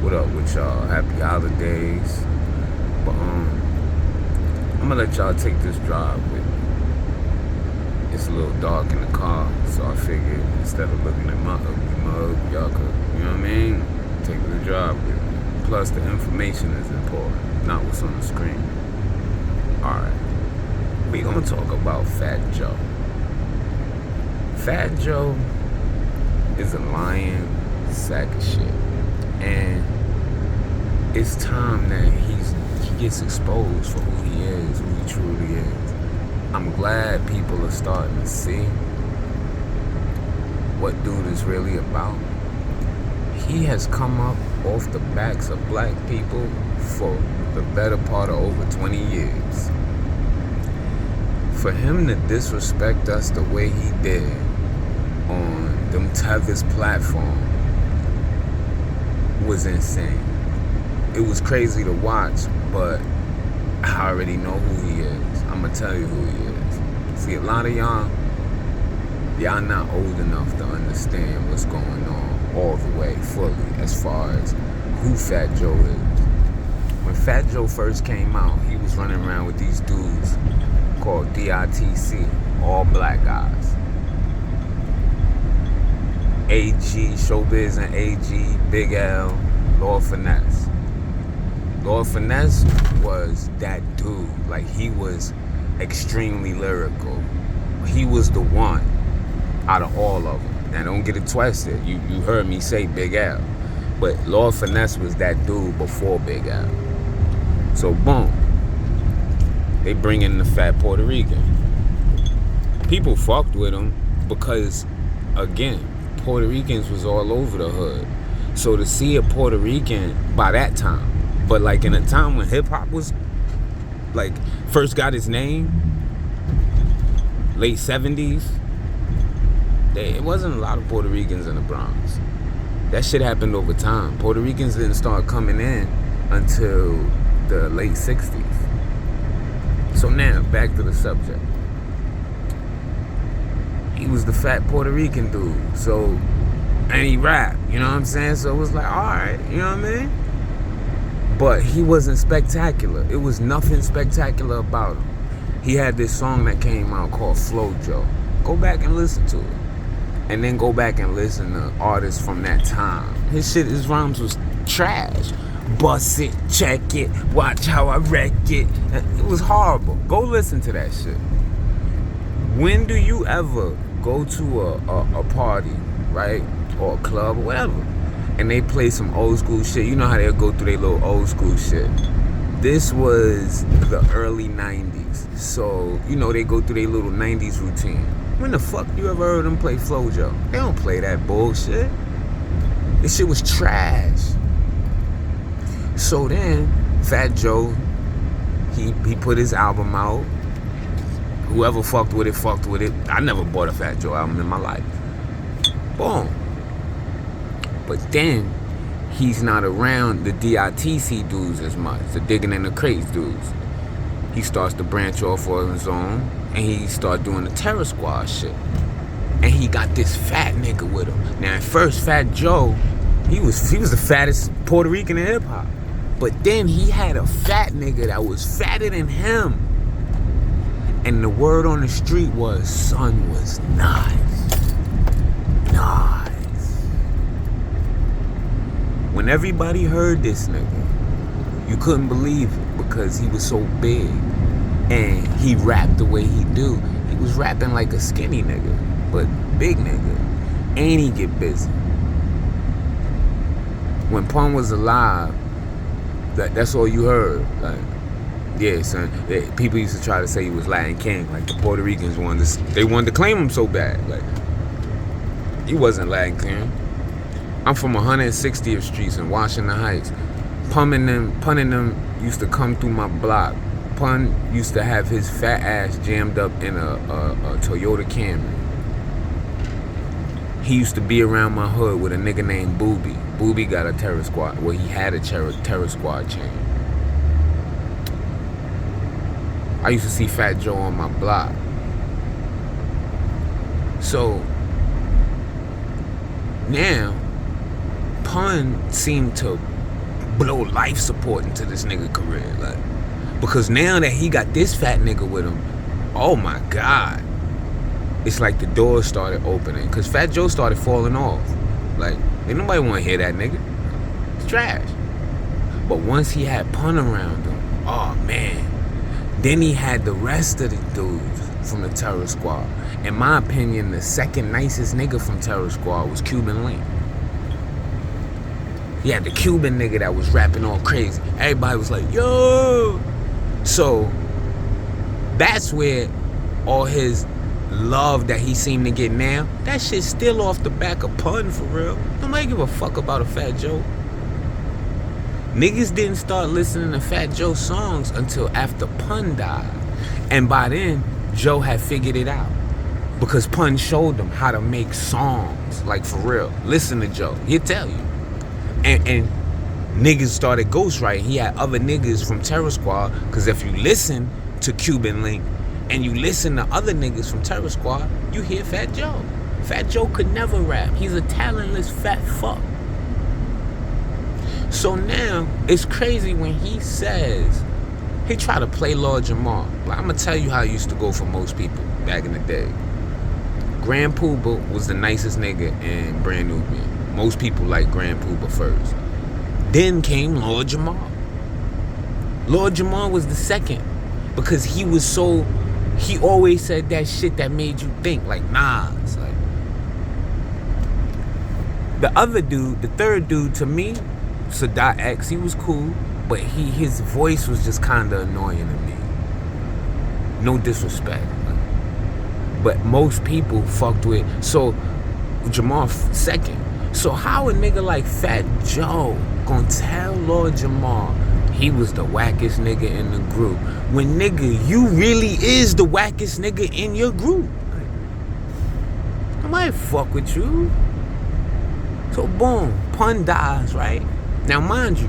What up with y'all? Happy holidays. But I'm gonna let y'all take this drive with me. It's a little dark in the car, so I figured instead of looking at my ugly mug, y'all could, you know what I mean? Take the drive with me. Plus the information is important, not what's on the screen. Alright. We gonna talk about Fat Joe. Fat Joe is a lying sack of shit. And it's time that he gets exposed for who he is, who he truly is. I'm glad people are starting to see what dude is really about. He has come up off the backs of black people for the better part of over 20 years. For him to disrespect us the way he did on them Tether's platform was insane. It was crazy to watch, but I already know who he is. I'm gonna tell you who he is. See, a lot of y'all not old enough to understand what's going on all the way fully as far as who Fat Joe is. When Fat Joe first came out, he was running around with these dudes called DITC, all black guys. AG, Showbiz and AG, Big L, Lord Finesse. Lord Finesse was that dude. Like, he was extremely lyrical. He was the one out of all of them. Now, don't get it twisted. You heard me say Big L. But Lord Finesse was that dude before Big L. So, boom. They bring in the fat Puerto Rican. People fucked with him because, again, Puerto Ricans was all over the hood. So to see a Puerto Rican by that time, but like in a time when hip hop was like first got its name, late 70s, it wasn't a lot of Puerto Ricans in the Bronx. That shit happened over time. Puerto Ricans didn't start coming in until the late 60s. So now, back to the subject. He was the fat Puerto Rican dude. So, and he rapped, you know what I'm saying? So it was like, alright, you know what I mean? But he wasn't spectacular. It was nothing spectacular about him. He had this song that came out called Flow Joe. Go back and listen to it. And then go back and listen to artists from that time. His rhymes was trash. Bust it, check it, watch how I wreck it. It was horrible. Go listen to that shit. When do you ever go to a party, right, or a club or whatever, and they play some old school shit? You know how they'll go through their little old school shit. This was the early 90s. So, you know, they go through their little 90s routine. When the fuck you ever heard them play Flojo? They don't play that bullshit. This shit was trash. So then, Fat Joe, he put his album out. Whoever fucked with it. I never bought a Fat Joe album in my life. Boom. But then, he's not around the DITC dudes as much, the Digging in the Crates dudes. He starts to branch off on his own, and he start doing the Terror Squad shit. And he got this fat nigga with him. Now, at first, Fat Joe, he was the fattest Puerto Rican in hip-hop. But then he had a fat nigga that was fatter than him. And the word on the street was, son was nice. Nice. When everybody heard this nigga, you couldn't believe it because he was so big. And he rapped the way he do. He was rapping like a skinny nigga, but big nigga. And he get busy. When Pun was alive, that's all you heard. Like, yeah, son. People used to try to say he was Latin King. Like, the Puerto Ricans wanted to claim him so bad. Like, he wasn't Latin King. I'm from 160th Street in Washington Heights. Pun and them used to come through my block. Pun used to have his fat ass jammed up in a Toyota Camry. He used to be around my hood with a nigga named Booby. Booby got a Terror Squad. Well, he had a Terror Squad chain. I used to see Fat Joe on my block. So now, Pun seemed to blow life support into this nigga career. Like, because now that he got this fat nigga with him, oh my God. It's like the doors started opening. Because Fat Joe started falling off. Like, ain't nobody want to hear that nigga. It's trash. But once he had Pun around him, oh man. Then he had the rest of the dudes from the Terror Squad. In my opinion, the second nicest nigga from Terror Squad was Cuban Link. He had the Cuban nigga that was rapping all crazy. Everybody was like, yo. So that's where all his love that he seemed to get now, that shit's still off the back of Pun, for real. Nobody give a fuck about a Fat Joe. Niggas didn't start listening to Fat Joe songs until after Pun died. And by then, Joe had figured it out. Because Pun showed them how to make songs. Like, for real. Listen to Joe. He'll tell you. And niggas started ghostwriting. He had other niggas from Terror Squad. Because if you listen to Cuban Link and you listen to other niggas from Terror Squad, you hear Fat Joe. Fat Joe could never rap. He's a talentless fat fuck. So now, it's crazy when he says, he tried to play Lord Jamar. Like, I'm going to tell you how it used to go for most people back in the day. Grand Poobah was the nicest nigga in Brand Nubian. Most people like Grand Poobah first. Then came Lord Jamar. Lord Jamar was the second. Because he was so, he always said that shit that made you think, like Nas. Like, the other dude, the third dude to me, Sadat X, he was cool, but his voice was just kind of annoying to me. No disrespect. But most people fucked with, so Jamar second. So how a nigga like Fat Joe gonna tell Lord Jamar he was the wackest nigga in the group when, nigga, you really is the wackest nigga in your group? Like, nobody fuck with you. So boom, Pun dies, right? Now mind you,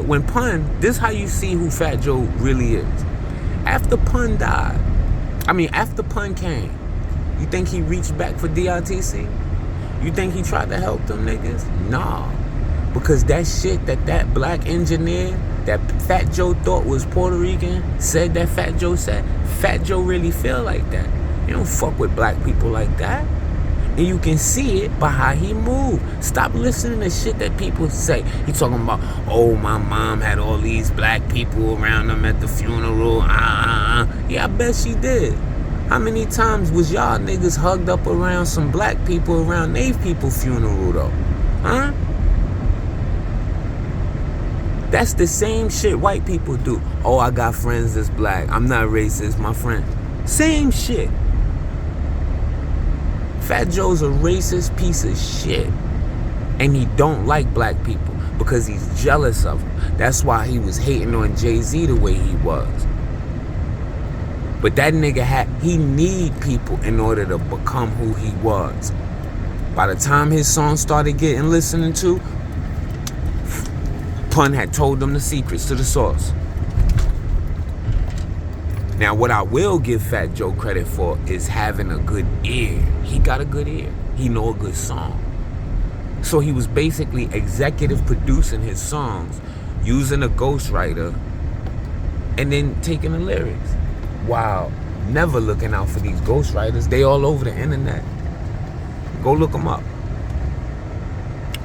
when Pun, this is how you see who Fat Joe really is. After Pun died, after Pun came, you think he reached back for DRTC? You think he tried to help them niggas? Nah. Because that shit that black engineer that Fat Joe thought was Puerto Rican said that Fat Joe said, Fat Joe really feel like that. You don't fuck with black people like that. And you can see it by how he moved. Stop listening to shit that people say. He talking about, oh, my mom had all these black people around them at the funeral. Yeah, I bet she did. How many times was y'all niggas hugged up around some black people around they people's funeral, though? Huh? That's the same shit white people do. Oh, I got friends that's black. I'm not racist, my friend. Same shit. Fat Joe's a racist piece of shit. And he don't like black people because he's jealous of them. That's why he was hating on Jay-Z the way he was. But that nigga he need people in order to become who he was. By the time his song started getting listened to, Pun had told them the secrets to the source. Now, what I will give Fat Joe credit for is having a good ear. He got a good ear. He know a good song. So he was basically executive producing his songs, using a ghostwriter, and then taking the lyrics. Wow, never looking out for these ghostwriters. They all over the internet. Go look them up.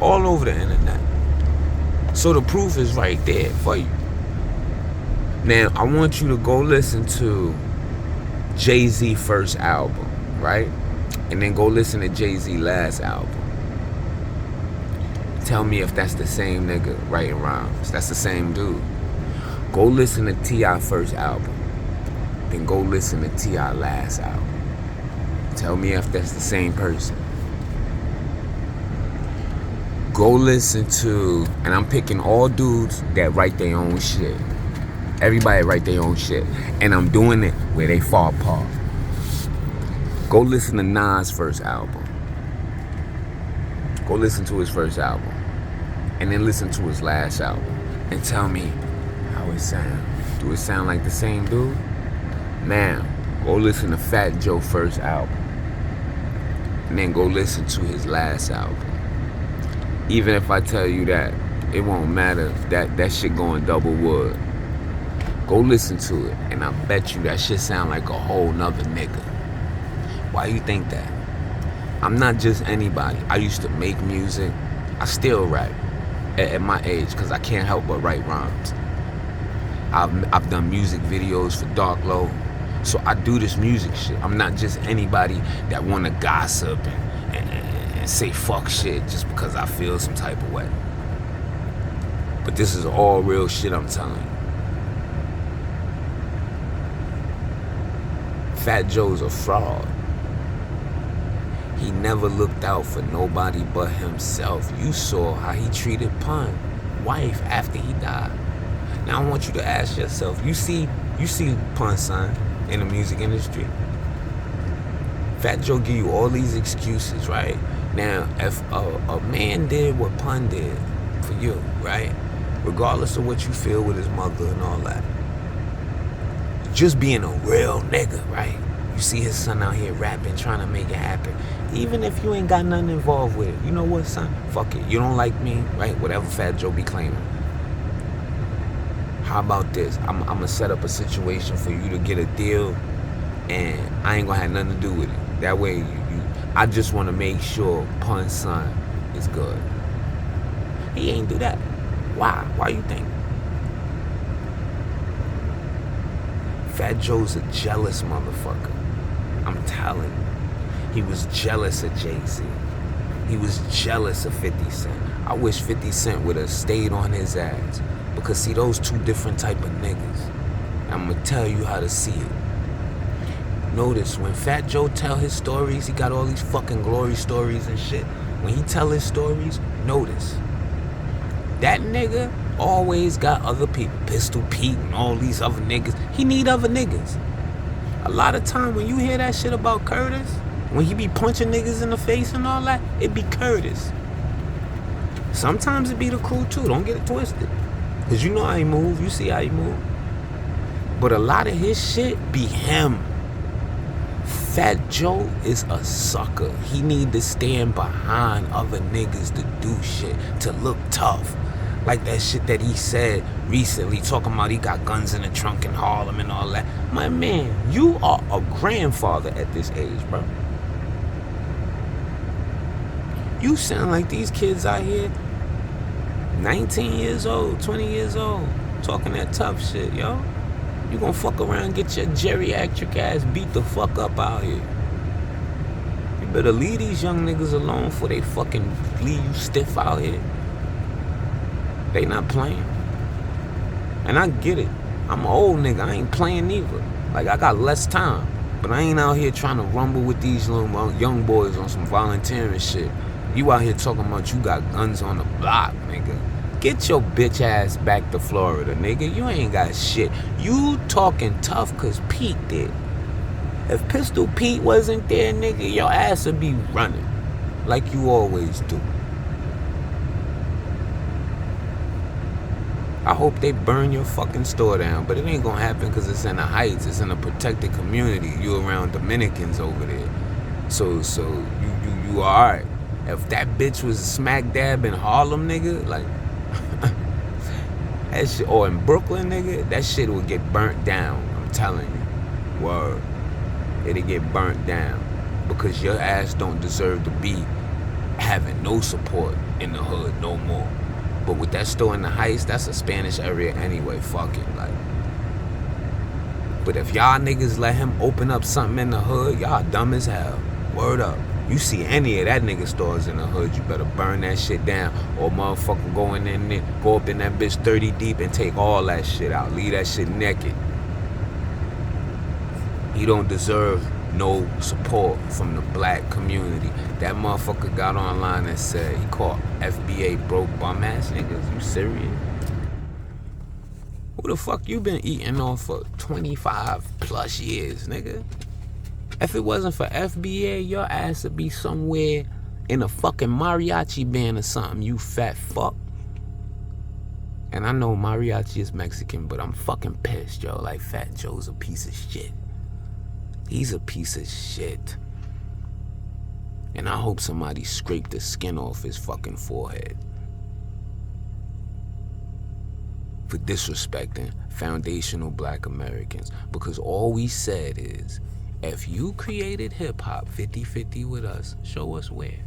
All over the internet. So the proof is right there for you. Now, I want you to go listen to Jay-Z first album, right? And then go listen to Jay-Z last album. Tell me if that's the same nigga writing rhymes. That's the same dude. Go listen to T.I. first album. Then go listen to T.I. last album. Tell me if that's the same person. Go listen to, and I'm picking all dudes that write their own shit. Everybody write their own shit. And I'm doing it where they fall apart. Go listen to Nas' first album. Go listen to his first album. And then listen to his last album. And tell me how it sounds. Do it sound like the same dude? Now, go listen to Fat Joe first album. And then go listen to his last album. Even if I tell you that it won't matter. That shit going double wood. Go listen to it, and I bet you that shit sound like a whole nother nigga. Why you think that? I'm not just anybody. I used to make music. I still rap at my age because I can't help but write rhymes. I've done music videos for Dark Low. So I do this music shit. I'm not just anybody that want to gossip and say fuck shit just because I feel some type of way. But this is all real shit I'm telling you. Fat Joe's a fraud. He never looked out for nobody but himself. You saw how he treated Pun, wife, after he died. Now I want you to ask yourself, you see Pun's son in the music industry. Fat Joe give you all these excuses, right? Now, if a man did what Pun did for you, right? Regardless of what you feel with his mother and all that, just being a real nigga, right? You see his son out here rapping, trying to make it happen. Even if you ain't got nothing involved with it. You know what, son? Fuck it. You don't like me, right? Whatever Fat Joe be claiming. How about this? I'm going to set up a situation for you to get a deal, and I ain't going to have nothing to do with it. That way, I just want to make sure Pun's son is good. He ain't do that. Why? Why you think? Fat Joe's a jealous motherfucker. I'm telling you. He was jealous of Jay-Z. He was jealous of 50 Cent. I wish 50 Cent would have stayed on his ass. Because see, those two different type of niggas. I'm going to tell you how to see it. Notice, when Fat Joe tell his stories, he got all these fucking glory stories and shit. When he tell his stories, notice. That nigga always got other people. Pistol Pete and all these other niggas. He need other niggas. A lot of time when you hear that shit about Curtis, when he be punching niggas in the face and all that, it be Curtis. Sometimes it be the crew too, don't get it twisted. Cause you know how he move, you see how he move. But a lot of his shit be him. Fat Joe is a sucker. He need to stand behind other niggas to do shit, to look tough. Like that shit that he said recently, talking about he got guns in the trunk in Harlem and all that. My man, you are a grandfather at this age, bro. You sound like these kids out here, 19 years old, 20 years old, talking that tough shit, yo. You gonna fuck around and get your geriatric ass beat the fuck up out here. You better leave these young niggas alone before they fucking leave you stiff out here. They not playing. And I get it. I'm an old nigga. I ain't playing either. Like, I got less time. But I ain't out here trying to rumble with these little young boys on some volunteering shit. You out here talking about you got guns on the block, nigga. Get your bitch ass back to Florida, nigga. You ain't got shit. You talking tough because Pete did. If Pistol Pete wasn't there, nigga, your ass would be running. Like you always do. I hope they burn your fucking store down, but it ain't gonna happen because it's in the Heights. It's in a protected community. You around Dominicans over there. So you alright. If that bitch was smack dab in Harlem, nigga, like, that shit, or in Brooklyn, nigga, that shit will get burnt down. I'm telling you. Word. It'll get burnt down. Because your ass don't deserve to be having no support in the hood no more. But with that store in the Heights, that's a Spanish area anyway. Fuck it, like. But if y'all niggas let him open up something in the hood, y'all dumb as hell. Word up. You see any of that nigga stores in the hood, you better burn that shit down. Or motherfucker go in there, go up in that bitch 30 deep and take all that shit out. Leave that shit naked. He don't deserve no support from the black community. That motherfucker got online and said he called FBA broke bum ass niggas. You serious? Who the fuck you been eating on for 25 plus years, nigga? If it wasn't for FBA, your ass would be somewhere in a fucking mariachi band or something, you fat fuck. And I know mariachi is Mexican, but I'm fucking pissed, yo. Like, Fat Joe's a piece of shit. He's a piece of shit. And I hope somebody scraped the skin off his fucking forehead. for disrespecting foundational black Americans. Because all we said is, if you created hip-hop 50-50 with us, show us where.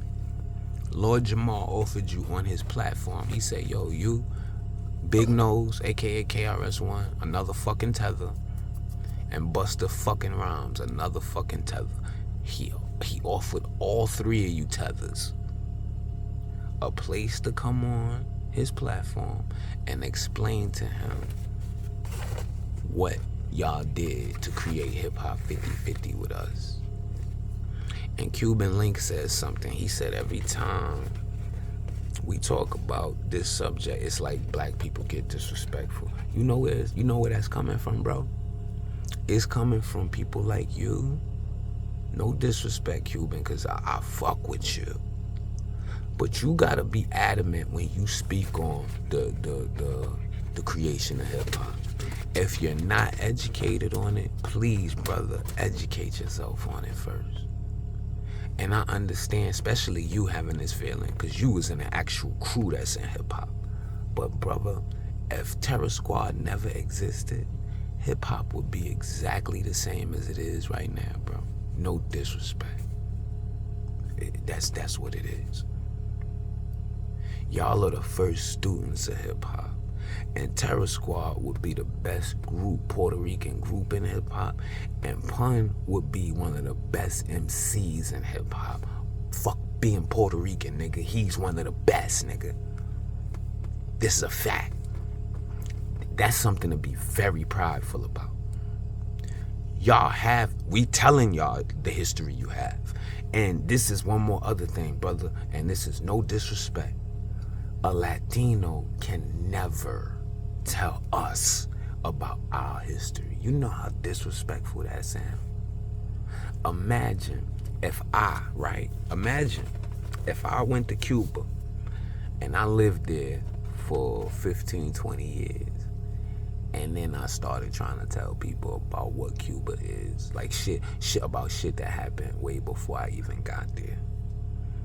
Lord Jamar offered you on his platform. He said, yo, you, Big Nose, aka KRS-One, another fucking tether, and Busta fucking Rhymes, another fucking tether. He offered all three of you tethers a place to come on his platform and explain to him what y'all did to create hip-hop 50-50 with us. And Cuban Link says something. He said every time we talk about this subject, it's like black people get disrespectful. You know where that's coming from, bro? It's coming from people like you. No disrespect, Cuban, because I fuck with you. But you gotta be adamant when you speak on the creation of hip-hop. If you're not educated on it, please, brother, educate yourself on it first. And I understand, especially you having this feeling, because you was in an actual crew that's in hip-hop. But, brother, if Terror Squad never existed, hip-hop would be exactly the same as it is right now, bro. No disrespect. That's what it is. Y'all are the first students of hip-hop. And Terror Squad would be the best group, Puerto Rican group in hip-hop. And Pun would be one of the best MCs in hip-hop. Fuck being Puerto Rican, nigga. He's one of the best, nigga. This is a fact. That's something to be very prideful about. We telling y'all the history you have. And this is one more other thing, brother, and this is no disrespect. A Latino can never tell us about our history. You know how disrespectful that sounds. Imagine if I went to Cuba and I lived there for 15, 20 years. And then I started trying to tell people about what Cuba is. Like shit that happened way before I even got there.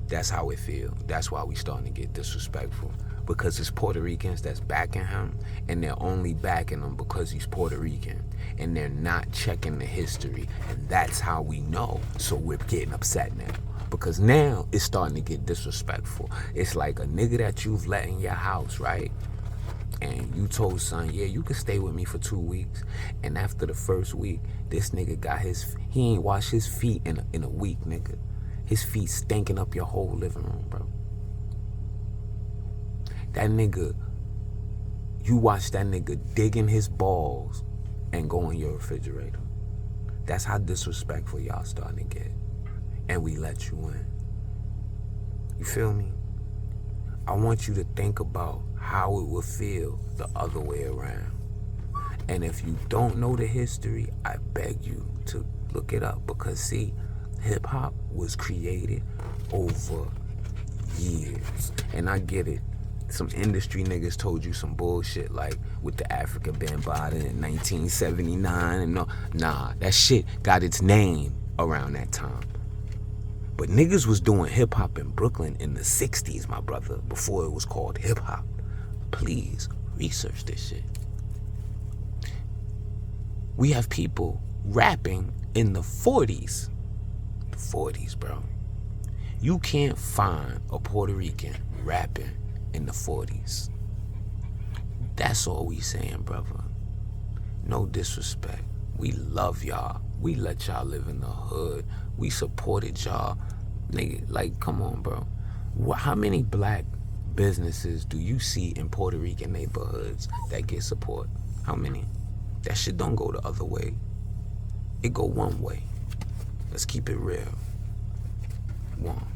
That's how it feels. That's why we starting to get disrespectful. Because it's Puerto Ricans that's backing him, and they're only backing him because he's Puerto Rican. And they're not checking the history. And that's how we know. So we're getting upset now. Because now it's starting to get disrespectful. It's like a nigga that you've let in your house, right? And you told son, yeah, you can stay with me for 2 weeks. And after the first week, this nigga he ain't washed his feet in a week, nigga. His feet stinking up your whole living room, bro. That nigga, you watch that nigga digging his balls and go in your refrigerator. That's how disrespectful y'all starting to get. And we let you in. You feel me? I want you to think about how it would feel the other way around. And if you don't know the history, I beg you to look it up. Because see, hip-hop was created over years. And I get it. Some industry niggas told you some bullshit like with the Africa Bambaataa in 1979 and no. Nah, that shit got its name around that time. But niggas was doing hip-hop in Brooklyn in the 60s, my brother, before it was called hip-hop. Please research this shit. We have people rapping in the 40s. The 40s, bro. You can't find a Puerto Rican rapping in the 40s. That's all we saying, brother. No disrespect. We love y'all. We let y'all live in the hood. We supported y'all. Nigga, like, come on, bro. How many black businesses do you see in Puerto Rican neighborhoods that get support? How many? That shit don't go the other way. It go one way. Let's keep it real. One.